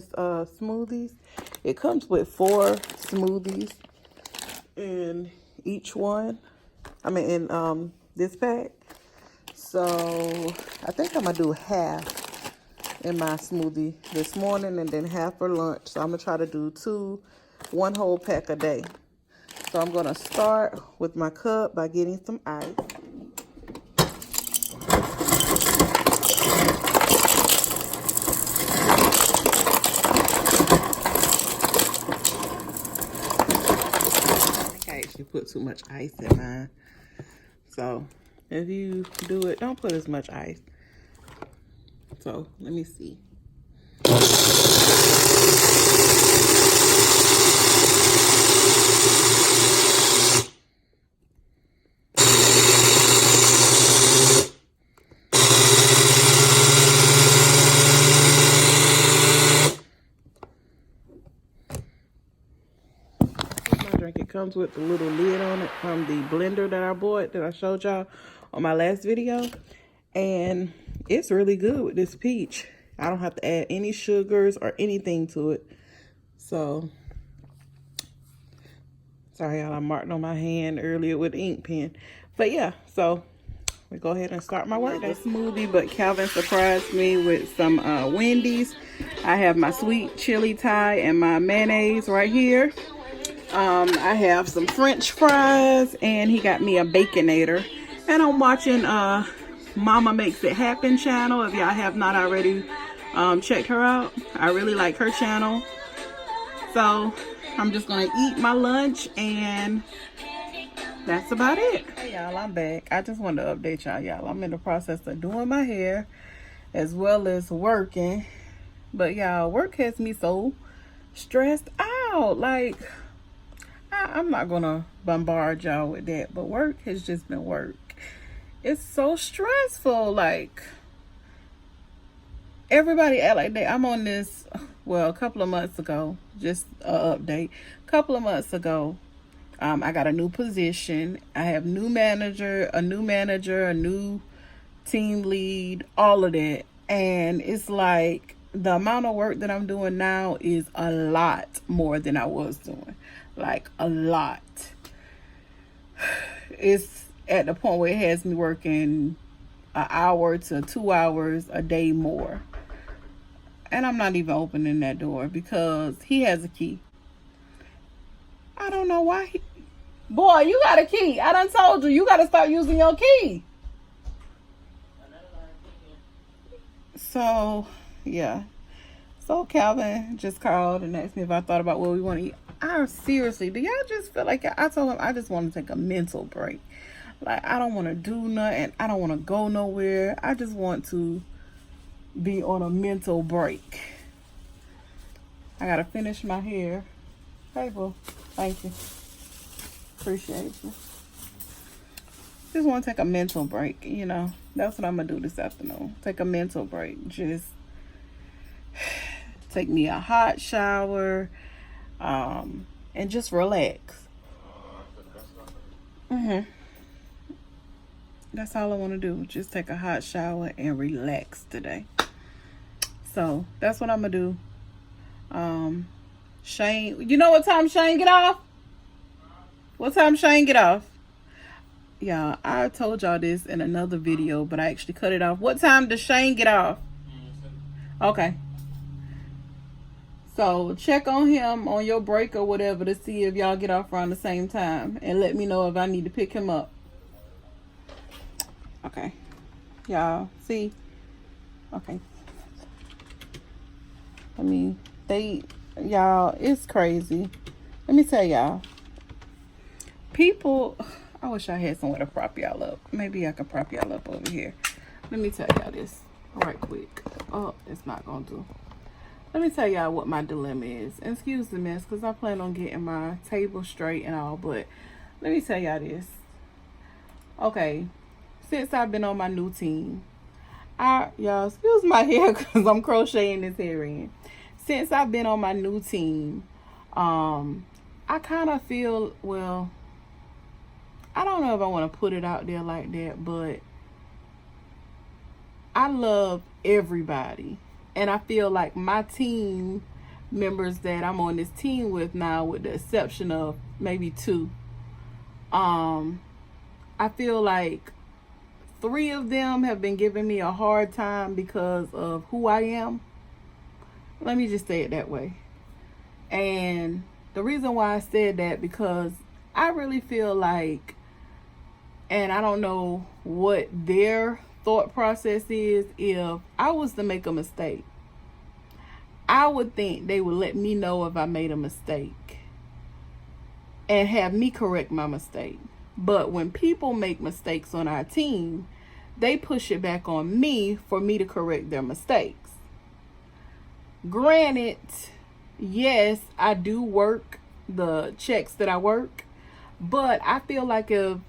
this smoothies. It comes with 4 smoothies in each one. I mean, in this pack. So I think I'm gonna do half in my smoothie this morning and then half for lunch. So I'm gonna try to do 1 whole pack a day. So I'm gonna start with my cup by getting some ice. I think I actually put too much ice in mine. So if you do it, don't put as much ice. So let me see. My drink, it comes with the little lid on it from the blender that I bought that I showed y'all on my last video. And it's really good with this peach. I don't have to add any sugars or anything to it. So, sorry y'all, I marked on my hand earlier with the ink pen. But yeah, so we go ahead and start my workday. Smoothie, but Calvin surprised me with some Wendy's. I have my sweet chili Thai and my mayonnaise right here. I have some French fries, and he got me a Baconator. And I'm watching Mama Makes It Happen channel. If y'all have not already checked her out, I really like her channel. So I'm just gonna eat my lunch, and that's about it. Hey y'all, I'm back. I just wanted to update y'all. I'm in the process of doing my hair as well as working. But y'all, work has me so stressed out. Like, I'm not gonna bombard y'all with that, but work has just been work. It's so stressful. Like, everybody act like that. I'm on this, well, a couple of months ago, just an update. A couple of months ago, I got a new position. I have a new manager, a new team lead, all of that. And it's like the amount of work that I'm doing now is a lot more than I was doing. Like, a lot. It's at the point where it has me working an hour to 2 hours a day more. And I'm not even opening that door because he has a key. I don't know why boy, you got a key. I done told you, you got to start using your key. So, yeah. So Calvin just called and asked me if I thought about what we want to eat. Seriously, do y'all just feel like, I told him I just want to take a mental break. Like, I don't want to do nothing. I don't want to go nowhere. I just want to be on a mental break. I got to finish my hair. Hey, boo. Thank you. Appreciate you. Just want to take a mental break, you know. That's what I'm going to do this afternoon. Take a mental break. Just take me a hot shower. And just relax. That's all I want to do. Just take a hot shower and relax today. So that's what I'm gonna do. Shane, you know what time Shane get off? What time Shane get off? Yeah, I told y'all this in another video, but I actually cut it off. What time does Shane get off? Okay. So check on him on your break or whatever to see if y'all get off around the same time. And let me know if I need to pick him up. Okay. Y'all see? Okay. I mean, y'all, it's crazy. Let me tell y'all. People, I wish I had somewhere to prop y'all up. Maybe I could prop y'all up over here. Let me tell y'all this right quick. Oh, it's not gonna do. Let me tell y'all what my dilemma is. And excuse the mess, because I plan on getting my table straight and all, but let me tell y'all this. Okay, since I've been on my new team, y'all, excuse my hair because I'm crocheting this hair in. Since I've been on my new team, I kind of feel, well, I don't know if I want to put it out there like that, but I love everybody. And I feel like my team members that I'm on this team with now, with the exception of maybe 2. I feel like 3 of them have been giving me a hard time because of who I am. Let me just say it that way. And the reason why I said that, because I really feel like, and I don't know what their thought process is, if I was to make a mistake, I would think they would let me know if I made a mistake and have me correct my mistake. But when people make mistakes on our team, they push it back on me for me to correct their mistakes. Granted, yes, I do work the checks that I work, but I feel like if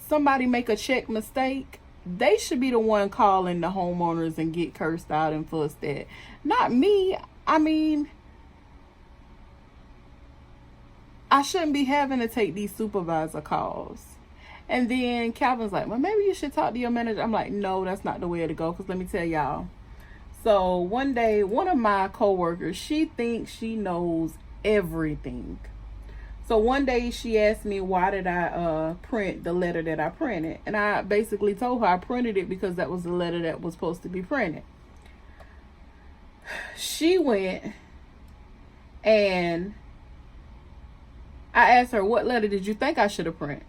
somebody make a check mistake, they should be the one calling the homeowners and get cursed out and fussed at, not me. I mean, I shouldn't be having to take these supervisor calls. And then Calvin's like, well, maybe you should talk to your manager. I'm like, no, that's not the way to go. Because let me tell y'all. So one day, one of my coworkers, she thinks she knows everything. So one day she asked me, why did I print the letter that I printed? And I basically told her I printed it because that was the letter that was supposed to be printed. She went and I asked her, what letter did you think I should have printed?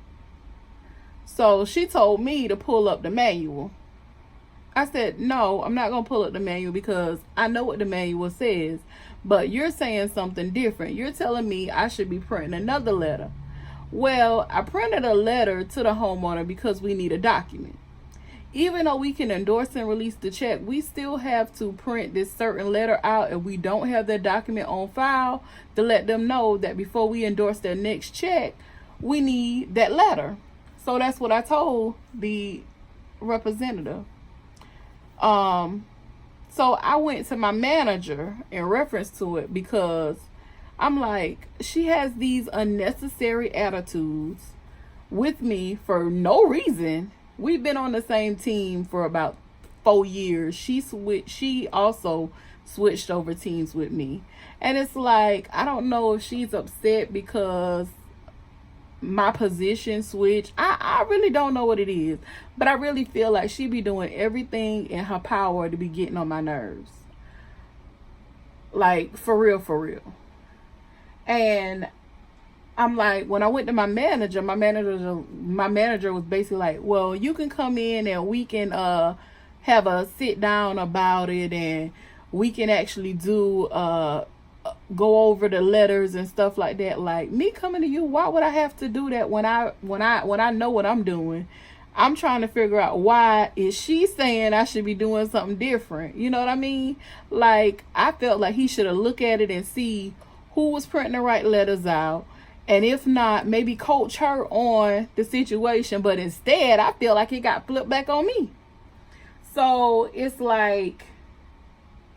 So she told me to pull up the manual. I said, no, I'm not going to pull up the manual because I know what the manual says. But you're saying something different. You're telling me I should be printing another letter. Well, I printed a letter to the homeowner because we need a document. Even though we can endorse and release the check, we still have to print this certain letter out, and we don't have that document on file to let them know that before we endorse their next check, we need that letter. So that's what I told the representative. So I went to my manager in reference to it because I'm like, she has these unnecessary attitudes with me for no reason. We've been on the same team for about 4 years. She also switched over teams with me. And it's like, I don't know if she's upset because my position switched. I really don't know what it is. But I really feel like she be doing everything in her power to be getting on my nerves. Like, for real, for real. And I'm like, when I went to my manager was basically like, well, you can come in and we can have a sit down about it, and we can actually do go over the letters and stuff like that. Like, me coming to you, why would I have to do that when I know what I'm doing? I'm trying to figure out why is she saying I should be doing something different. You know what I mean? Like, I felt like he should have looked at it and see who was printing the right letters out. And if not, maybe coach her on the situation. But instead, I feel like it got flipped back on me. So it's like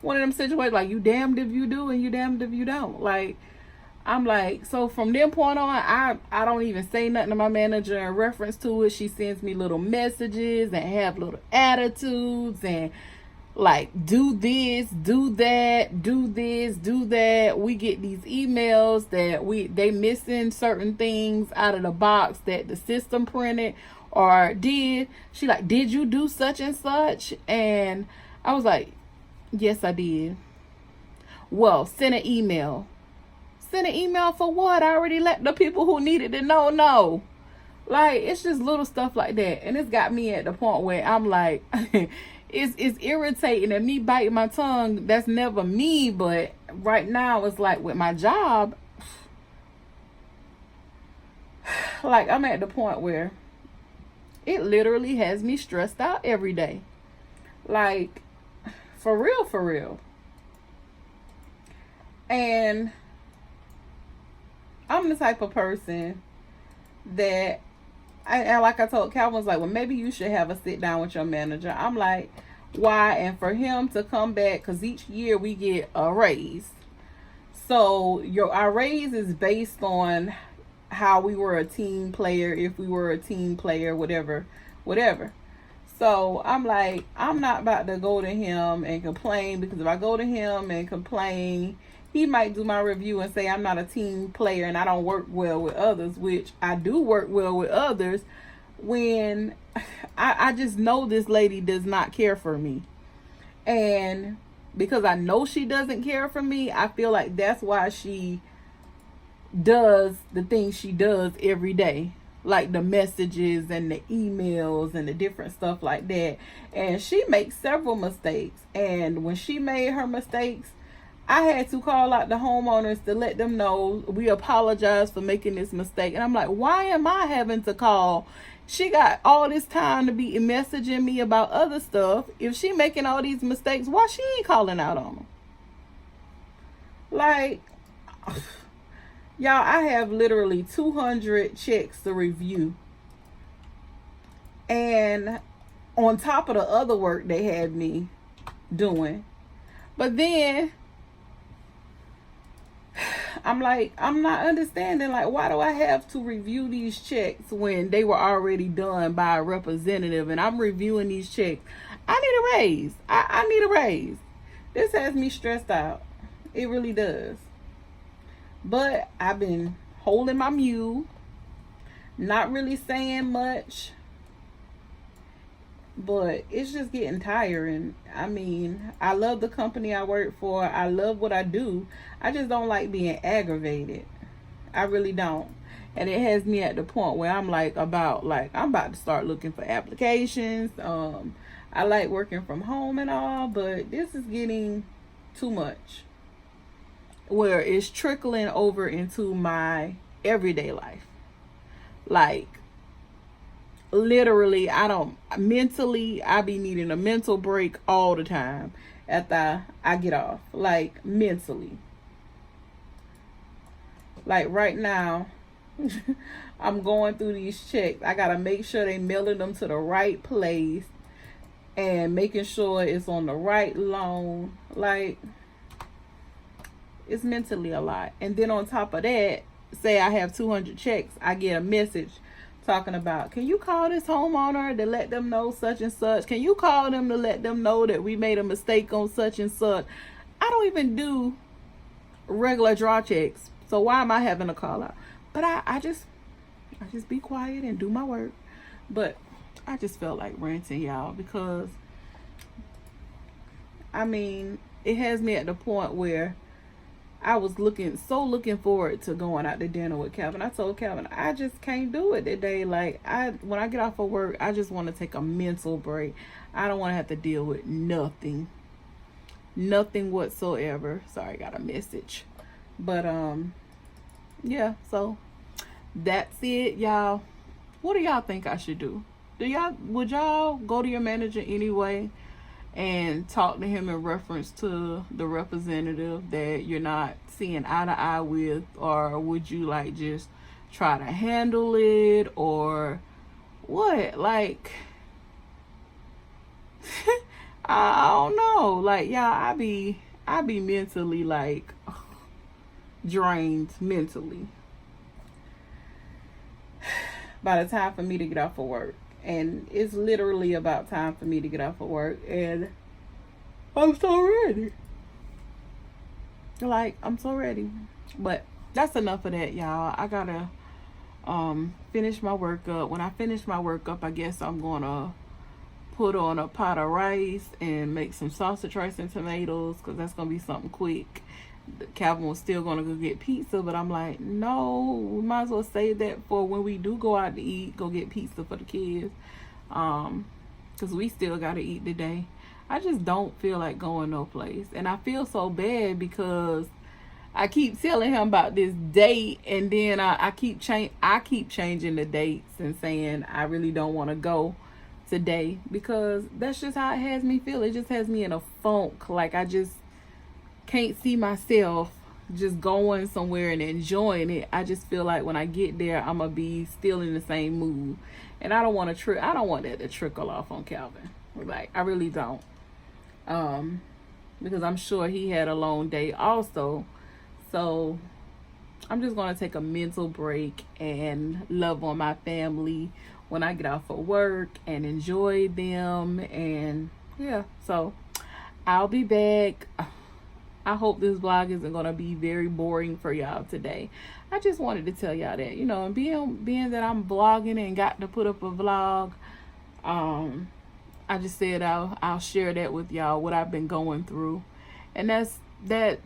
one of them situations, like, you damned if you do and you damned if you don't. Like, I'm like, so from that point on, I don't even say nothing to my manager in reference to it. She sends me little messages and have little attitudes and like, do this, do that, do this, do that. We get these emails that they missing certain things out of the box that the system printed or did. She like, did you do such and such? And I was like, yes, I did. Well, send an email. Send an email for what? I already let the people who needed to know. Like, it's just little stuff like that. And it's got me at the point where I'm like, it's irritating, and me biting my tongue, that's never me. But right now, it's like with my job, like, I'm at the point where it literally has me stressed out every day. Like, for real, for real. And I'm the type of person that, and like I told Calvin's like, well, maybe you should have a sit down with your manager. I'm like, why? And for him to come back, because each year we get a raise. So our raise is based on how we were a team player, if we were a team player, whatever. So I'm like, I'm not about to go to him and complain, because if I go to him and complain, he might do my review and say I'm not a team player and I don't work well with others, which I do work well with others, when I just know this lady does not care for me. And because I know she doesn't care for me, I feel like that's why she does the things she does every day, like the messages and the emails and the different stuff like that. And she makes several mistakes, and when she made her mistakes, I had to call out the homeowners to let them know we apologize for making this mistake. And I'm like, why am I having to call? She got all this time to be messaging me about other stuff. If she making all these mistakes, why she ain't calling out on them? Like, y'all, I have literally 200 checks to review. And on top of the other work they had me doing. But then I'm like, I'm not understanding, like, why do I have to review these checks when they were already done by a representative, and I'm reviewing these checks? I need a raise. I need a raise. This has me stressed out. It really does. But I've been holding my mule, not really saying much, but it's just getting tiring. I mean, I love the company I work for. I love what I do. I just don't like being aggravated. I really don't. And it has me at the point where I'm I'm about to start looking for applications. I like working from home and all, but this is getting too much, where it's trickling over into my everyday life. Like, literally, I be needing a mental break all the time after I get off. Like, mentally. Like, right now, I'm going through these checks. I gotta make sure they mailing them to the right place and making sure it's on the right loan. Like, it's mentally a lot. And then on top of that, say I have 200 checks, I get a message talking about, can you call this homeowner to let them know such and such? Can you call them to let them know that we made a mistake on such and such? I don't even do regular draw checks, so why am I having to call out? But I just be quiet and do my work. But I just felt like ranting, y'all, because I mean, it has me at the point where I was looking forward to going out to dinner with Calvin. I told Calvin, I just can't do it today. Like, when I get off of work, I just want to take a mental break. I don't want to have to deal with nothing whatsoever. Sorry, I got a message. But yeah, so that's it, y'all. What do y'all think I should do? Would y'all go to your manager anyway and talk to him in reference to the representative that you're not seeing eye to eye with? Or would you like just try to handle it, or what? Like, I don't know. Like, y'all, I be mentally like drained mentally by the time for me to get off of work. And it's literally about time for me to get off of work, and I'm so ready. Like, I'm so ready. But that's enough of that, y'all. I gotta finish my work up. When I finish my work up, I guess I'm gonna put on a pot of rice and make some sausage, rice, and tomatoes, because that's gonna be something quick. Calvin was still gonna go get pizza, but I'm like, no, we might as well save that for when we do go out to eat, go get pizza for the kids, because we still gotta eat today. I just don't feel like going no place, and I feel so bad because I keep telling him about this date, and then I keep changing the dates and saying I really don't want to go today, because that's just how it has me feel. It just has me in a funk. Like, I just can't see myself just going somewhere and enjoying it. I just feel like when I get there, I'm gonna be still in the same mood, and I don't want that to trickle off on Calvin. Like, I really don't, because I'm sure he had a long day also. So I'm just gonna take a mental break and love on my family when I get off of work and enjoy them. And yeah, so I'll be back. I hope this vlog isn't gonna be very boring for y'all today. I just wanted to tell y'all that, you know, and being that I'm vlogging and got to put up a vlog, I just said I'll share that with y'all, what I've been going through. And that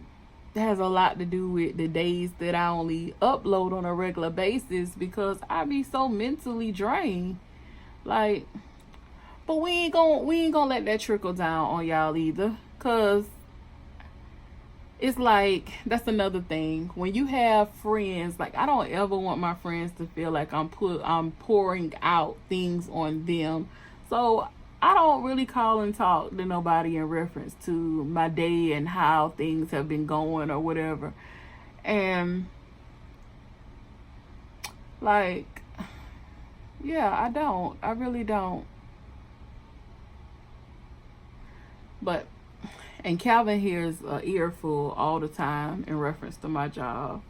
has a lot to do with the days that I only upload on a regular basis, because I be so mentally drained. Like, but we ain't gonna let that trickle down on y'all either, cause it's like, that's another thing. When you have friends, like, I don't ever want my friends to feel like I'm pouring out things on them. So I don't really call and talk to nobody in reference to my day and how things have been going or whatever. And like, yeah, I really don't. But, and Calvin hears an earful all the time in reference to my job.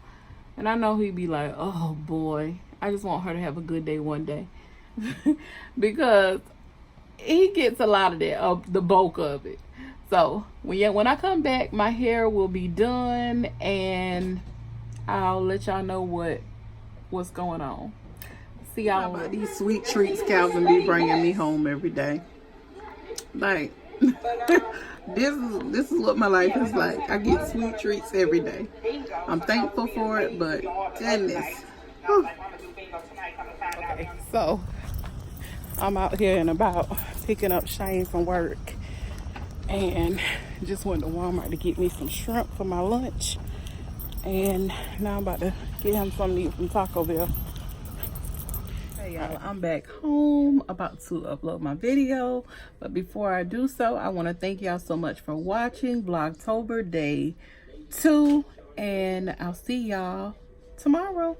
And I know he'd be like, oh boy, I just want her to have a good day one day. Because he gets a lot of that, the bulk of it. So when I come back, my hair will be done, and I'll let y'all know what's going on. See y'all. How about these sweet treats Calvin be bringing me home every day? Like, this is what my life is like. I get sweet treats every day. I'm thankful for it, but goodness. Whew. Okay, so I'm out here and about picking up Shane from work, and just went to Walmart to get me some shrimp for my lunch, and now I'm about to get him something to eat from Taco Bell. Hey y'all, I'm back home, about to upload my video, but before I do so, I want to thank y'all so much for watching Vlogtober day 2, and I'll see y'all tomorrow.